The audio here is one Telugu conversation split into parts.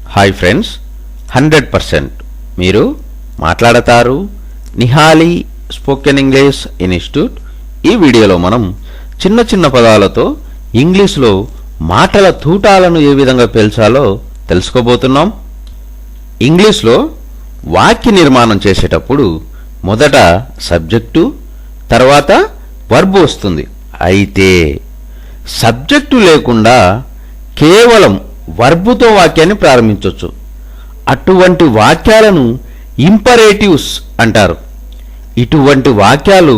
హాయ్ ఫ్రెండ్స్, 100% మీరు మాట్లాడతారు. Nihali spoken English institute. ఈ వీడియోలో మనం చిన్న చిన్న పదాలతో ఇంగ్లీష్లో మాటల తూటాలను ఏ విధంగా పేల్చాలో తెలుసుకోబోతున్నాం. ఇంగ్లీష్లో వాక్య నిర్మాణం చేసేటప్పుడు మొదట సబ్జెక్టు, తర్వాత వర్బ్ వస్తుంది. అయితే సబ్జెక్టు లేకుండా కేవలం వర్బుతో వాక్యాన్ని ప్రారంభించవచ్చు. అటువంటి వాక్యాలను ఇంపరేటివ్స్ అంటారు. ఇటువంటి వాక్యాలు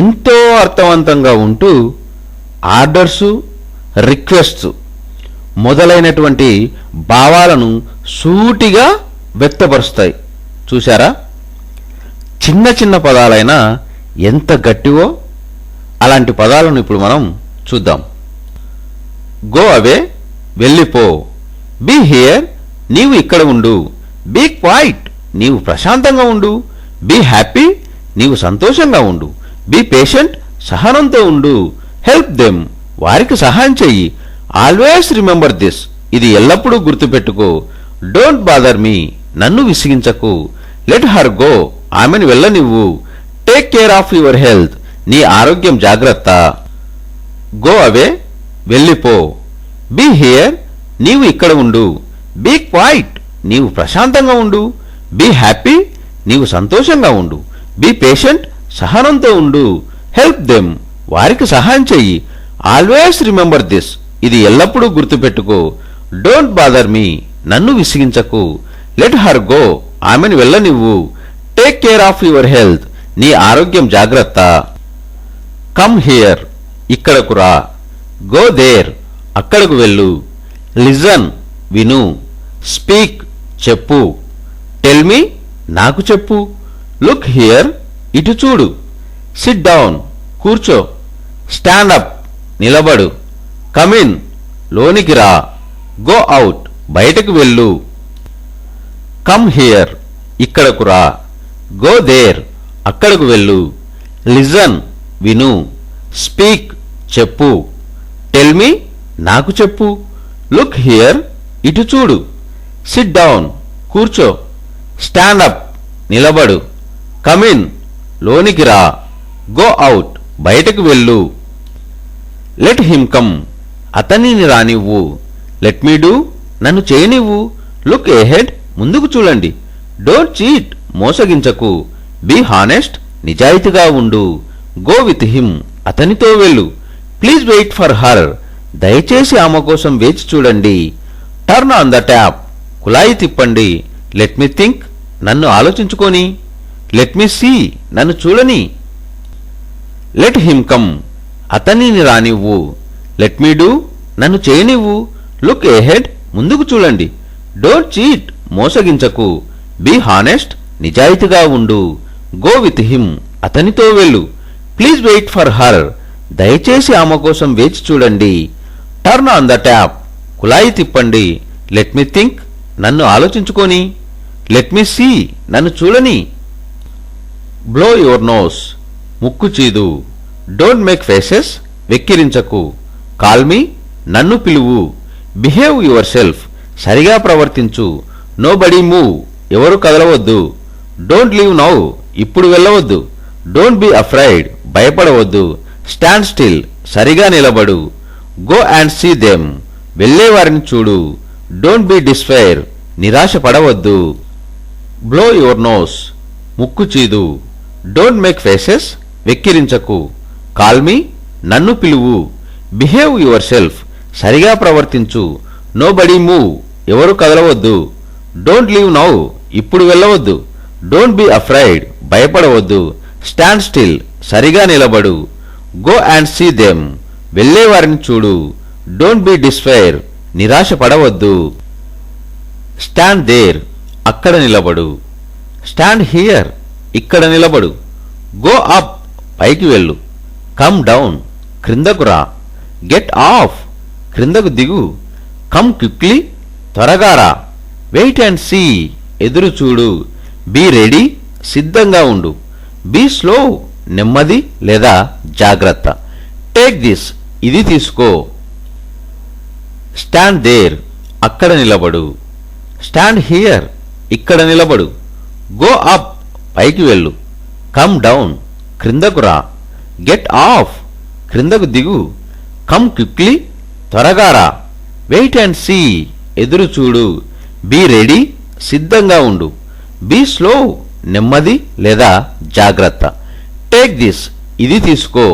ఎంతో అర్థవంతంగా ఉంటూ ఆర్డర్సు, రిక్వెస్ట్స్ మొదలైనటువంటి భావాలను సూటిగా వ్యక్తపరుస్తాయి. చూశారా? చిన్న చిన్న పదాలైనా ఎంత గట్టివో అలాంటి పదాలను ఇప్పుడు మనం చూద్దాం. గో అవే, వెళ్ళిపో. బీ హియర్, నీవు ఇక్కడ ఉండు. బీ క్వైట్, నీవు ప్రశాంతంగా ఉండు. బీ హ్యాపీ, నీవు సంతోషంగా ఉండు. బీ పేషెంట్, సహనంతో ఉండు. హెల్ప్ దెమ్, వారికి సహాయం చెయ్యి. ఆల్వేస్ రిమెంబర్ దిస్, ఇది ఎల్లప్పుడూ గుర్తుపెట్టుకో. డోంట్ బాదర్ మీ, నన్ను విసిగించకు. లెట్ హర్ గో, ఆమెను వెళ్ళనివ్వు. Take care of your health, నీ ఆరోగ్యం జాగ్రత్త. గో అవే, వెళ్ళిపో. బీ హియర్, నీవు ఇక్కడ ఉండు. బీ క్వైట్, నీవు ప్రశాంతంగా ఉండు. బీ హ్యాపీ, నీవు సంతోషంగా ఉండు. బీ పేషెంట్, సహనంతో ఉండు. హెల్ప్ దెమ్, వారికి సహాయం చెయ్యి. ఆల్వేస్ రిమెంబర్ దిస్, ఇది ఎల్లప్పుడూ గుర్తుపెట్టుకో. డోంట్ బాదర్ మీ, నన్ను విసిగించకు. లెట్ హర్ గో, ఆమెను వెళ్ళనివ్వు. Take care of your health, నీ ఆరోగ్యం జాగ్రత్త. కమ్ హియర్, ఇక్కడకు రా. గో దేర్, అక్కడకు వెళ్ళు. లిజన్, విను. స్పీక్, చెప్పు. టెల్ మీ, నాకు చెప్పు. లుక్ హియర్, ఇటు చూడు. సిట్ డౌన్, కూర్చో. స్టాండ్ అప్, నిలబడు. కమిన్, లోనికి రా. గో అవుట్, బయటకు వెళ్ళు. కమ్ హియర్, ఇక్కడకు రా. గో దేర్, అక్కడకు వెళ్ళు. లిజన్, విను. స్పీక్, చెప్పు. టెల్ మీ, నాకు చెప్పు. లుక్ హియర్, ఇటు చూడు. సిట్ డౌన్, కూర్చో. స్టాండ్ అప్, నిలబడు. కమిన్, లోనికి రా. గో అవుట్, బయటకు వెళ్ళు. లెట్ హిమ్ కమ్, అతనిని రానివ్వు. లెట్ మీ డూ, నన్ను చేయనివ్వు. లుక్ ఎహెడ్, ముందుకు చూడండి. డోంట్ చీట్, మోసగించకు. బీ హానెస్ట్, నిజాయితీగా ఉండు. గో విత్ హిమ్, అతనితో వెళ్ళు. ప్లీజ్ వెయిట్ ఫర్ హర్, దయచేసి ఆమె కోసం వేచి చూడండి. టర్న్ ఆన్ ద ట్యాప్, కుళాయి తిప్పండి. లెట్ మీ థింక్, నన్ను ఆలోచించుకొని. లెట్ మీ సీ, నన్ను చూడని. లెట్ హిమ్ కమ్, అతనిని రానివ్వు. లెట్ మీ డూ, నన్ను చేయనివ్వు. లుక్ ఎహెడ్, ముందుకు చూడండి. డోంట్ చీట్, మోసగించకు. బీ హానెస్ట్, నిజాయితీగా ఉండు. గో విత్ హిమ్, అతనితో వెళ్ళు. ప్లీజ్ వెయిట్ ఫర్ హర్, దయచేసి ఆమె కోసం వేచి చూడండి. టర్న్ ఆన్ ద ట్యాప్, కుళాయి తిప్పండి. లెట్ మీ థింక్, నన్ను ఆలోచించుకొని. లెట్ మీ సీ, నన్ను చూడని. బ్లో యువర్ నోస్, ముక్కు చీదు. డోంట్ మేక్ ఫేసెస్, వెక్కిరించకు. కాల్ మీ, నన్ను పిలువు. బిహేవ్ యువర్ సెల్ఫ్, సరిగా ప్రవర్తించు. నో బడీ మూవ్, ఎవరు కదలవద్దు. డోంట్ లీవ్ నౌ, ఇప్పుడు వెళ్ళవద్దు. డోంట్ బీ అఫ్రైడ్, భయపడవద్దు. స్టాండ్ స్టిల్, సరిగా నిలబడు. గో అండ్ సీ దెమ్, వెళ్ళేవారిని చూడు. డోంట్ బీ డిస్పైర్, నిరాశ పడవద్దు. బ్లో యువర్ నోస్, ముక్కు చీదు. డోంట్ మేక్ ఫేసెస్, వెక్కిరించకు. కాల్ మీ, నన్ను పిలువు. బిహేవ్ యువర్ సెల్ఫ్, సరిగా ప్రవర్తించు. నో బడీ మూవ్, ఎవరు కదలవద్దు. డోంట్ లీవ్ నౌ, ఇప్పుడు వెళ్ళవద్దు. డోంట్ బీ అఫ్రైడ్, భయపడవద్దు. స్టాండ్ స్టిల్, సరిగా నిలబడు. గో అండ్ సీ దెమ్, వెళ్ళేవారిని చూడు. డోంట్ బీ డిస్పైర్, నిరాశ పడవద్దు. స్టాండ్ దేర్, అక్కడ నిలబడు. స్టాండ్ హియర్, ఇక్కడ నిలబడు. గో అప్, పైకి వెళ్ళు. కమ్ డౌన్, క్రిందకు రా. గెట్ ఆఫ్, క్రిందకు దిగు. కమ్ క్విక్లీ, త్వరగా రా. వెయిట్ అండ్ సీ, ఎదురు చూడు. బీ రెడీ, సిద్ధంగా ఉండు. బీ స్లో, నెమ్మది లేదా జాగ్రత్త. టేక్ దిస్, ఇది తీసుకో. స్టాండ్ దేర్, అక్కడ నిలబడు. స్టాండ్ హియర్, ఇక్కడ నిలబడు. గో అప్, పైకి వెళ్ళు. కమ్ డౌన్, క్రిందకు రా. గెట్ ఆఫ్, క్రిందకు దిగు. కమ్ క్విక్లీ, త్వరగా రా. వెయిట్ అండ్ సీ, ఎదురు చూడు. బీ రెడీ, సిద్ధంగా ఉండు. బీ స్లో, నెమ్మది లేదా జాగ్రత్త. టేక్ దిస్, ఇది తీసుకో.